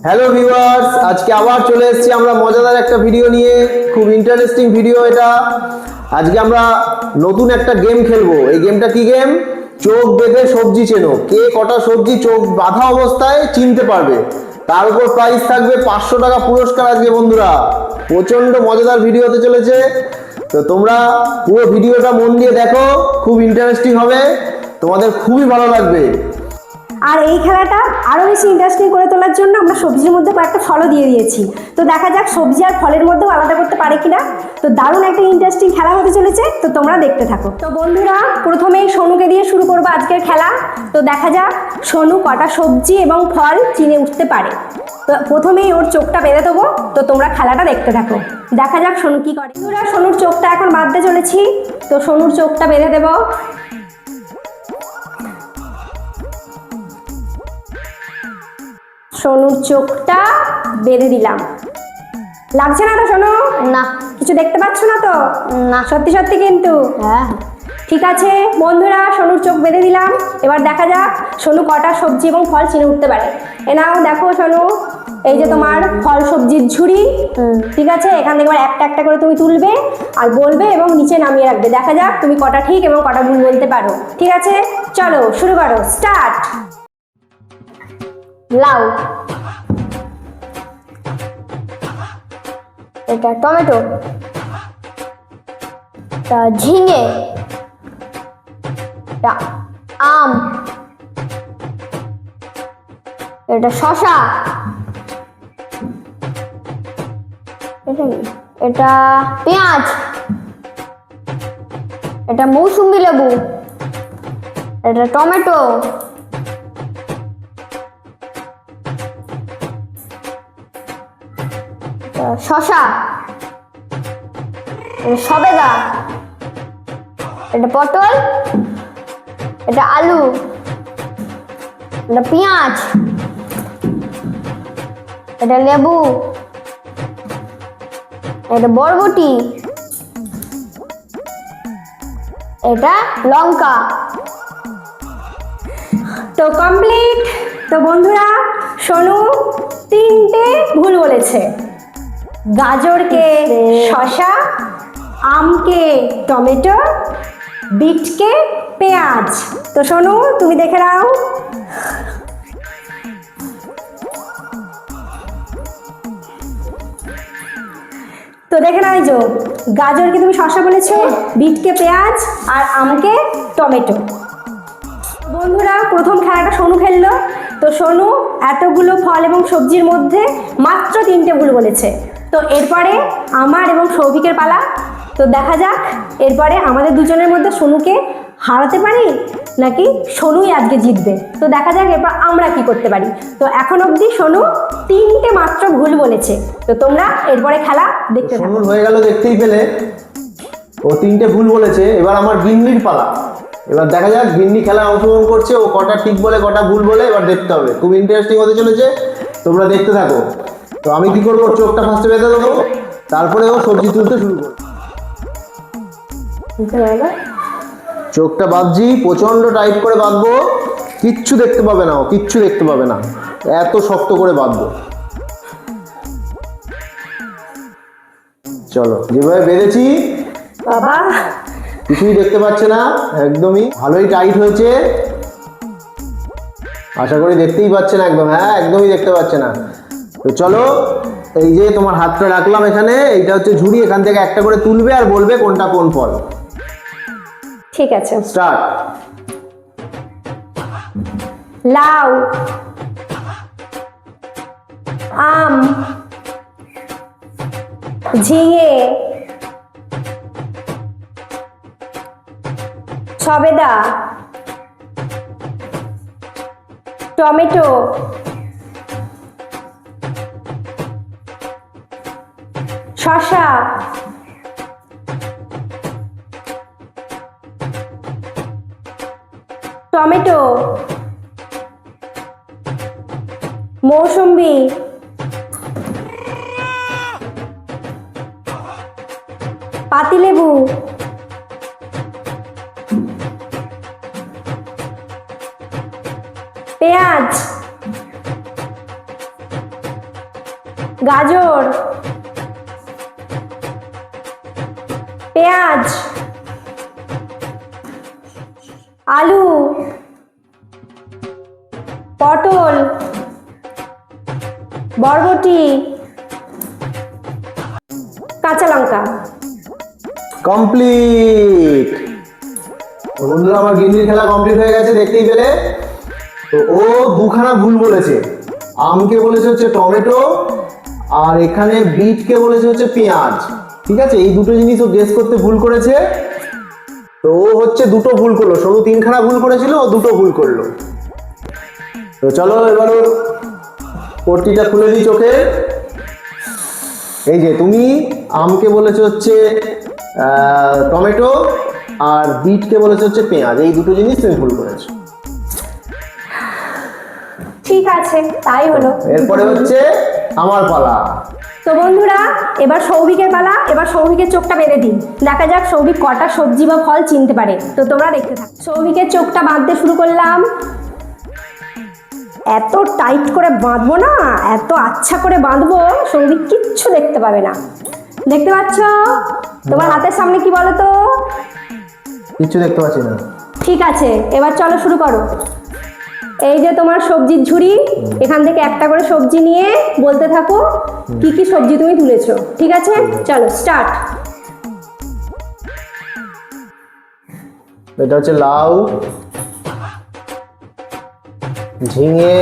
Hello viewers, আজকে আবার চলে এসেছি আমরা মজাদার একটা ভিডিও নিয়ে। খুব ইন্টারেস্টিং ভিডিও এটা। আজকে আমরা নতুন একটা গেম খেলবো। এই গেমটা কি গেম? চোখ বেঁধে সবজি চেনো। কে কটা সবজি চোখ বাঁধা অবস্থায় চিনতে পারবে, তার উপর প্রাইজ থাকবে 500 টাকা পুরস্কার। আজকে বন্ধুরা প্রচন্ড মজাদার ভিডিও হতে চলেছে, তো তোমরা পুরো ভিডিওটা মন দিয়ে দেখো, খুব ইন্টারেস্টিং হবে, তোমাদের খুবই ভালো লাগবে। আর এই খেলাটা আরও বেশি ইন্টারেস্টিং করে তোলার জন্য আমরা সবজির মধ্যে কয়েকটা ফলও দিয়ে দিয়েছি। তো দেখা যাক সবজি আর ফলের মধ্যেও আলাদা করতে পারে কিনা। তো দারুণ একটা ইন্টারেস্টিং খেলা হতে চলেছে, তো তোমরা দেখতে থাকো। তো বন্ধুরা প্রথমেই সোনুকে দিয়ে শুরু করবো আজকের খেলা। তো দেখা যাক সোনু কটা সবজি এবং ফল চিনে উঠতে পারে। তো প্রথমেই ওর চোখটা বেঁধে দেবো, তো তোমরা খেলাটা দেখতে থাকো। দেখা যাক সোনু কি করে। বন্ধুরা সোনুর চোখটা এখন বাঁধতে চলেছি, তো সোনুর চোখটা বেঁধে দেবো। সোনুর চোখটা বেঁধে দিলাম। লাগছে না তো সোনু? না। কিছু দেখতে পাচ্ছ না তো? না। সত্যি সত্যি কিন্তু? হ্যাঁ। ঠিক আছে বন্ধুরা, সোনুর চোখ বেঁধে দিলাম। এবার দেখা যাক সোনু কটা সবজি এবং ফল চিনে উঠতে পারে। এ নাও দেখো সোনু, এই যে তোমার ফল সবজির ঝুড়ি। ঠিক আছে, এখান থেকে এবার একটা একটা করে তুমি তুলবে আর বলবে এবং নিচে নামিয়ে রাখবে। দেখা যাক তুমি কটা ঠিক এবং কটা ভুল বলতে পারো। ঠিক আছে, চলো শুরু করো, স্টার্ট। লাউ, এটা টমেটো, এটা ঝিঙে, এটা আম, এটা শসা, এটা পেঁয়াজ, এটা মৌসুম্বি লেবু, এটা টমেটো, শসা, এটা সবেদা, এটা পটল, এটা আলু, এটা পেঁয়াজ, এটা লেবু, এটা বরবটি, এটা লঙ্কা। তো কমপ্লিট। তো বন্ধুরা সোনু তিনটে ভুল বলেছে। গাজরকে শসা, আমকে টমেটো, বিটকে পেঁয়াজ। তো সোনু তুমি দেখে নাও। তো দেখে নাও, এই যে গাজরকে তুমি শসা বলেছো, বিটকে পেঁয়াজ আর আমকে টমেটো। বন্ধুরা প্রথম খেলাটা সোনু খেললো। তো সোনু এতগুলো ফল এবং সবজির মধ্যে মাত্র তিনটে ভুল বলেছে। তো এরপরে আমার এবং সৌভিকের পালা। তো দেখা যাক এরপরে আমাদের দুজনের মধ্যে সোনুকে হারাতে পারি নাকি সোনুই আজকে জিতবে। তো দেখা যাক এরপর আমরা কি করতে পারি। তো এখন অবধি সোনু তিনটে মাত্র ভুল বলেছে। তো তোমরা এরপরে খেলা দেখতে থাকো। সোনুর হয়ে গেল দেখতেই পেলে, ও তিনটে ভুল বলেছে। এবার আমার গিন্নির পালা। এবার দেখা যাক গিন্নি খেলায় অংশগ্রহণ করছে, ও কটা ঠিক বলে কটা ভুল বলে এবার দেখতে হবে। খুব ইন্টারেস্টিং হতে চলেছে, তোমরা দেখতে থাকো। তো আমি কি করবো, চোখটা ফার্স্টে বেঁধে দেবো, তারপরে ও সবজি তুলতে শুরু করবো। চোখটা বাঁধছি, প্রচন্ড টাইট করে বাঁধবো, কিচ্ছু দেখতে পাবে না ও, কিচ্ছু দেখতে পাবে না, এত শক্ত করে বাঁধবো। চলো, যেভাবে বেঁধেছি বাবা কিছুই দেখতে পাচ্ছে না, একদমই ভালোই টাইট হয়েছে। আশা করি দেখতেই পাচ্ছে না একদম, হ্যাঁ একদমই দেখতে পাচ্ছে না। তো চলো, এই যে তোমার হাতটা রাখলাম এখানে, এইটা হচ্ছে ঝুড়ি, এখান থেকে একটা করে তুলবে আর বলবে কোনটা কোন ফল। ঠিক আছে, স্টার্ট। লাউ, আম, ঝিঙে, সবেদা, টমেটো, শসা, টমেটো, মৌসুম্বি, পাতিলেবু, পেঁয়াজ, গাজর, পেঁয়াজ, আলু, পটল, বরবটি, কাঁচা লঙ্কা। কমপ্লিট। বন্ধুরা আমার গিন্নির খেলা কমপ্লিট হয়ে গেছে দেখতেই পেলে। তো ও দুখানা ভুল বলেছে, আমকে বলেছে হচ্ছে টমেটো, আর এখানে বিটকে বলেছে হচ্ছে পেঁয়াজ। ঠিক আছে, এই দুটো জিনিস ও গেস করতে ভুল করেছে। তো ও হচ্ছে দুটো ভুল করলো, সরু তিনখানা ভুল করেছিল, ও দুটো ভুল করলো। তো চলো এবার ওর পট্টিটা খুলে দিই চোখে। এই যে তুমি আমকে বলেছে হচ্ছে টমেটো, আর বিটকে বলেছে হচ্ছে পেঁয়াজ, এই দুটো জিনিস তুমি ভুল করেছো। ঠিক আছে, তাই হলো। এরপরে হচ্ছে আমার পালা। তো বন্ধুরা এবার সৌভিকের পালা। এবার সৌভিকের চোখটা বেঁধে দিন, দেখা যাক সৌভিক কটা সবজি বা ফল চিনতে পারে। তো তোমরা দেখতে থাকো। সৌভিকের চোখটা বাঁধতে শুরু করলাম। এত টাইট করে বাঁধবো না, এত আচ্ছা করে বাঁধবো সৌভিক কিচ্ছু দেখতে পাবে না। দেখতে পাচ্ছ? তোমার হাতের সামনে কি বলো তো? কিচ্ছু দেখতে পাচ্ছি না। ঠিক আছে, এবার চলো শুরু করো। এই যে তোমার সবজির ঝুড়ি, এখান থেকে একটা করে সবজি নিয়ে বলতে থাকো কি কি সবজি তুমি তুলেছো। ঠিক আছে, চলো স্টার্ট। এটা হচ্ছে লাউ, ঝিঙে,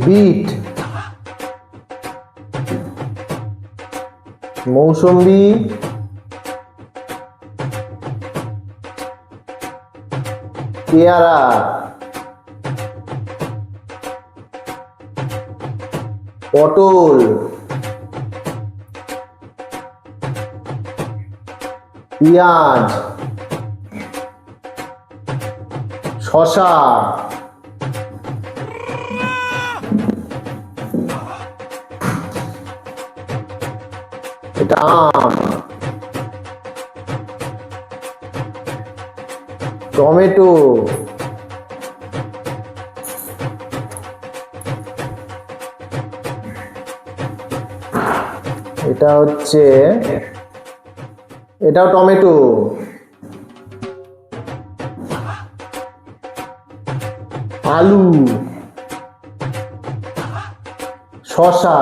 বিট, মৌসুম্বি, পেয়ারা, পটল, পেঁয়াজ, শসা, এটা আম, টমেটো, এটা হচ্ছে, এটাও টমেটো, আলু, শসা,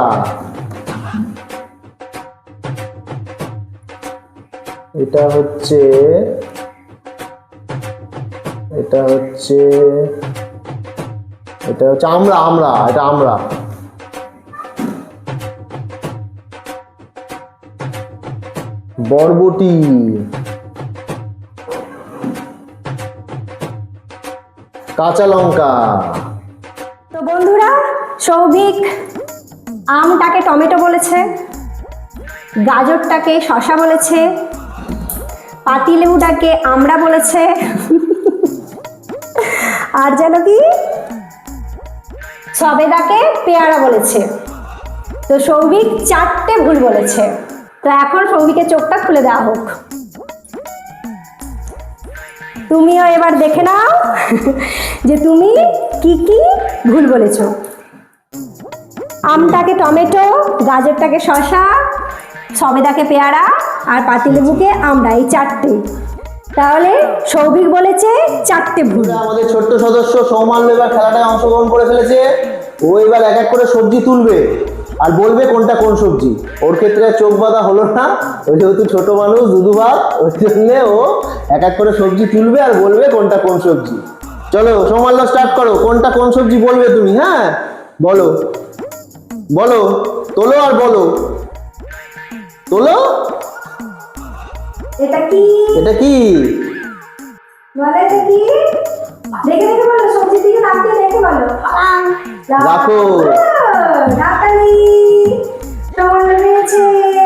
এটা হচ্ছে, এটা হচ্ছে, এটা হচ্ছে আমড়া, আমড়া, এটা আমড়া, বরবটি, কাঁচা লঙ্কা। তো বন্ধুরা সৌভিক আমটাকে টমেটো বলেছে, গাজরটাকে শসা বলেছে, পাতিলেবুটাকে আমড়া বলেছে, আর যেন কি সবেদাকে পেয়ারা বলেছে। তো সৌভিক 4টে ভুল বলেছে। তো এখন সৌভিকের চোখটা খুলে দেওয়া হোক। তুমিও এবার দেখে নাও যে তুমি কি কি ভুল বলেছো। আমটাকে টমেটো, গাজরটাকে শসা, সবেদাকে পেয়ারা, আর পাতিলেবুকে আমড়া, এই 4টে। তাহলে সৌভিক বলেছে 4টে ভুল। আমাদের ছোট্ট সদস্য সৌমাল্য এবার খেলাটায় অংশগ্রহণ করে ফেলেছে। ও এবার এক এক করে সবজি তুলবে আর বলবে কোনটা কোন সবজি। ওর ক্ষেত্রে চোখ বাঁধা হলো না, ওই যেহেতু ছোট মানুষ দুধুভাত, ওই জন্য ও এক এক করে সবজি তুলবে আর বলবে কোনটা কোন সবজি। চলো সৌমাল্য স্টার্ট করো, কোনটা কোন সবজি বলবে তুমি। হ্যাঁ বলো, বলো, তোলো আর বলো, তোলো। এটা কি? এটা কি? বলো এটা কি? দেখে দেখে বলো, সবজির দিকে তাকিয়ে দেখে বলো। রাখো। ডাক্তারি সমান রয়েছে।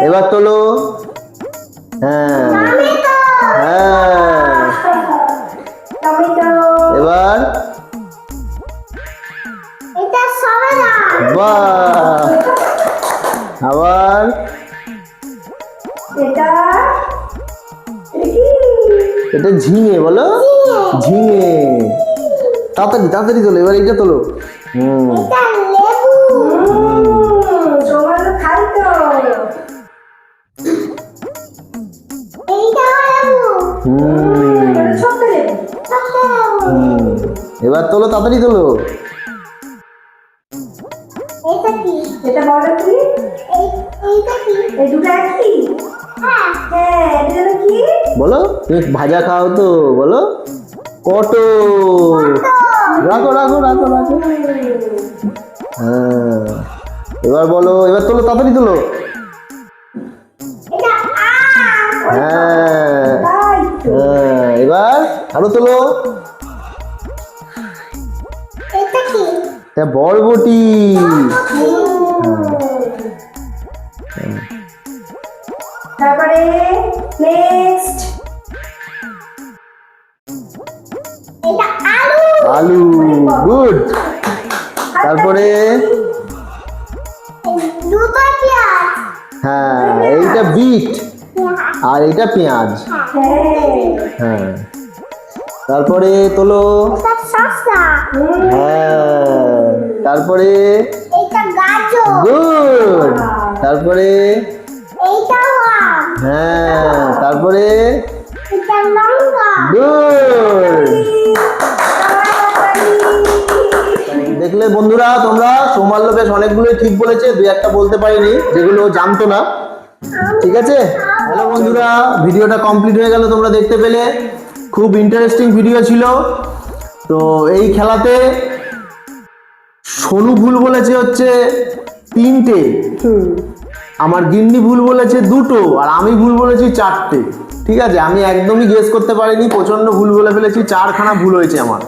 এবার তোলো। হ্যাঁ হ্যাঁ, টমেটো। এবার এটা সবেদা। বাহ, আবার এটা কি? এটা ঝিঙে, বলো ঝিঙে। তাড়াতাড়ি তাড়াতাড়ি তোলো, এবার এইটা তোলো। এটা লেবু। তোমার তো খাই তো। এইটা লেবু। ছোট্ট লেবু। ছোট্ট লেবু। এবার তোলো, তাড়াতাড়ি তোলো। এটা কি? এটা বড় কি? এইটা কি? এই দুটো একই? হ্যাঁ। হ্যাঁ, এটা যেন কি? বলো, তুমি ভাজা খাও তো, বলো। পটল। রাখো রাখো রাখো রাখো। হ্যাঁ, এবার বলো, এবার তোলো, তাড়াতাড়ি তোলো। এটা আম। হ্যাঁ তাই তো। হ্যাঁ, এবার আরো তোলো। এটা কি? এটা বরবটি। তারপরে নেক্সট এটা আলু। আলু, গুড। তারপরে দুটো পেঁয়াজ। হ্যাঁ, এইটা বিট আর এইটা পেঁয়াজ। হ্যাঁ, তারপরে তোলো। এটা শসা। হ্যাঁ, তারপরে এটা গাজর। গুড। তারপরে এইটা আম। হ্যাঁ, তারপরে এটা লঙ্কা। গুড। দেখলে বন্ধুরা, তোমরা সৌমাল্য বেশ অনেকগুলোই ঠিক বলেছে, দুই একটা বলতে পারিনি যেগুলো ও জানতো না। ঠিক আছে, হ্যালো বন্ধুরা, ভিডিওটা কমপ্লিট হয়ে গেল, তোমরা দেখতে পেলে খুব ইন্টারেস্টিং ভিডিও ছিল। তো এই খেলাতে সোনু ভুল বলেছে হচ্ছে 3টে, আমার গিন্নি ভুল বলেছে 2টো, আর আমি ভুল বলেছি 4টে। ঠিক আছে, আমি একদমই গেস করতে পারিনি, প্রচন্ড ভুল বলে ফেলেছি, 4খানা ভুল হয়েছে আমার।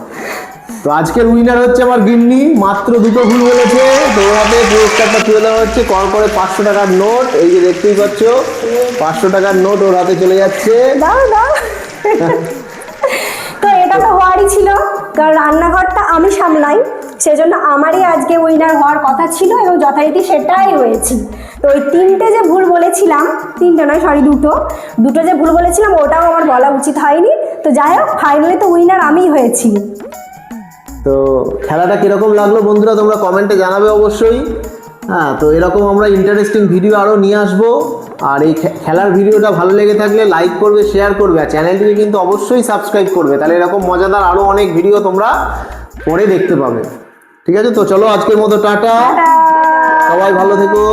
তো আজকের উইনার হচ্ছে আমার গিন্নি, মাত্র 2টো ভুল বলেছে। তো ওর হাতে পুরস্কারটা তুলে দেওয়া হচ্ছে, কর করে 500 টাকার নোট। এই যে দেখতেই পাচ্ছ, 500 টাকার নোট ওর হাতে চলে যাচ্ছে। দাও দাও। তো এটা তো হওয়ারই ছিল, কারণ রান্নাঘরটা আমি সামলাই, সেজন্য আমারই আজকে উইনার হওয়ার কথা ছিল এবং যথারীতি সেটাই হয়েছে। তো ওই 3টে যে ভুল বলেছিলাম, 3টে নয় সরি, দুটো যে ভুল বলেছিলাম ওটাও আমার বলা উচিত হয়নি। তো যাই হোক, ফাইনালি তো উইনার আমিই হয়েছি। তো খেলাটা কিরকম লাগলো বন্ধুরা, তোমরা কমেন্টে জানাবে অবশ্যই। হ্যাঁ, তো এরকম আমরা ইন্টারেস্টিং ভিডিও আরও নিয়ে আসবো। আর এই খেলার ভিডিওটা ভালো লেগে থাকলে লাইক করবে, শেয়ার করবে, আর চ্যানেলটিকে কিন্তু অবশ্যই সাবস্ক্রাইব করবে, তাহলে এরকম মজাদার আরও অনেক ভিডিও তোমরা পরে দেখতে পাবে। ঠিক আছে, তো চলো আজকের মতো টাটা, টাটা। সবাই ভালো থেকো।